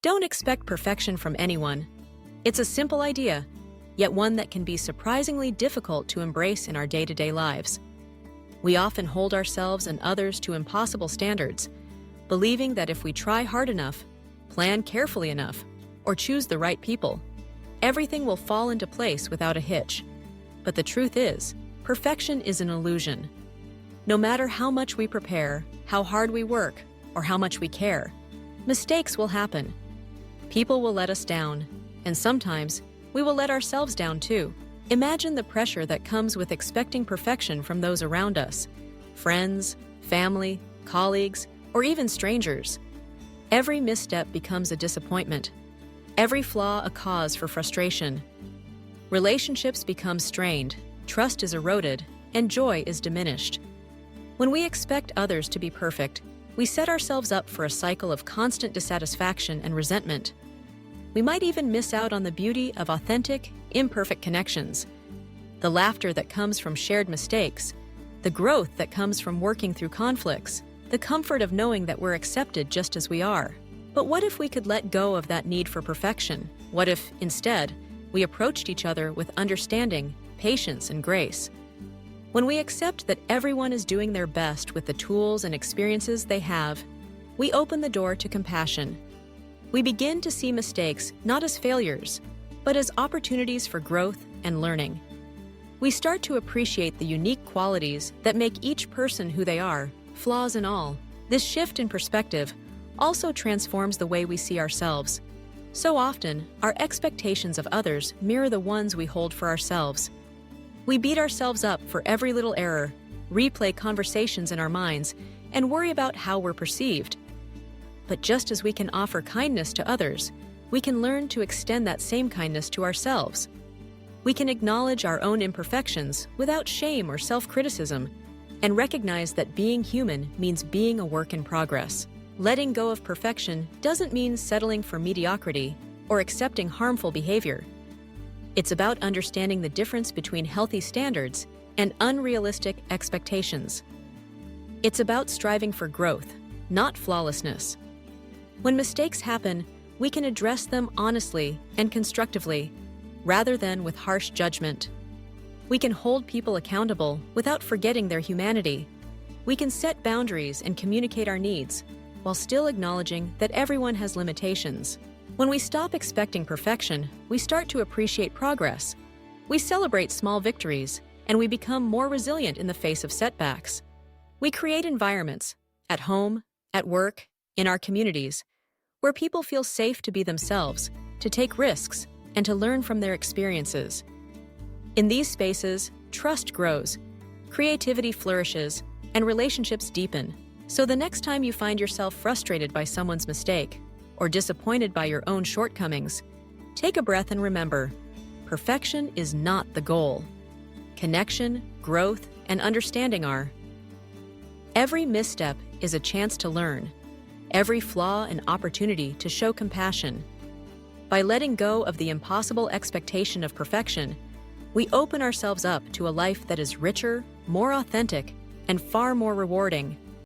Don't expect perfection from anyone. It's a simple idea, yet one that can be surprisingly difficult to embrace in our day-to-day lives. We often hold ourselves and others to impossible standards, believing that if we try hard enough, plan carefully enough, or choose the right people, everything will fall into place without a hitch. But the truth is, perfection is an illusion. No matter how much we prepare, how hard we work, or how much we care, mistakes will happen. People will let us down, and sometimes we will let ourselves down too. Imagine the pressure that comes with expecting perfection from those around us, friends, family, colleagues, or even strangers. Every misstep becomes a disappointment, every flaw a cause for frustration. Relationships become strained, trust is eroded, and joy is diminished. When we expect others to be perfect, we set ourselves up for a cycle of constant dissatisfaction and resentment. We might even miss out on the beauty of authentic, imperfect connections, the laughter that comes from shared mistakes, the growth that comes from working through conflicts, the comfort of knowing that we're accepted just as we are. But what if we could let go of that need for perfection? What if, instead, we approached each other with understanding, patience, and grace? When we accept that everyone is doing their best with the tools and experiences they have, we open the door to compassion. We begin to see mistakes not as failures, but as opportunities for growth and learning. We start to appreciate the unique qualities that make each person who they are, flaws and all. This shift in perspective also transforms the way we see ourselves. So often, our expectations of others mirror the ones we hold for ourselves. We beat ourselves up for every little error, replay conversations in our minds, and worry about how we're perceived. But just as we can offer kindness to others, we can learn to extend that same kindness to ourselves. We can acknowledge our own imperfections without shame or self-criticism, and recognize that being human means being a work in progress. Letting go of perfection doesn't mean settling for mediocrity or accepting harmful behavior. It's about understanding the difference between healthy standards and unrealistic expectations. It's about striving for growth, not flawlessness. When mistakes happen, we can address them honestly and constructively, rather than with harsh judgment. We can hold people accountable without forgetting their humanity. We can set boundaries and communicate our needs, while still acknowledging that everyone has limitations. When we stop expecting perfection, we start to appreciate progress. We celebrate small victories, and we become more resilient in the face of setbacks. We create environments, at home, at work, in our communities, where people feel safe to be themselves, to take risks, and to learn from their experiences. In these spaces, trust grows, creativity flourishes, and relationships deepen. So the next time you find yourself frustrated by someone's mistake, or disappointed by your own shortcomings, take a breath and remember, perfection is not the goal. Connection, growth, and understanding are. Every misstep is a chance to learn, every flaw an opportunity to show compassion. By letting go of the impossible expectation of perfection, we open ourselves up to a life that is richer, more authentic, and far more rewarding.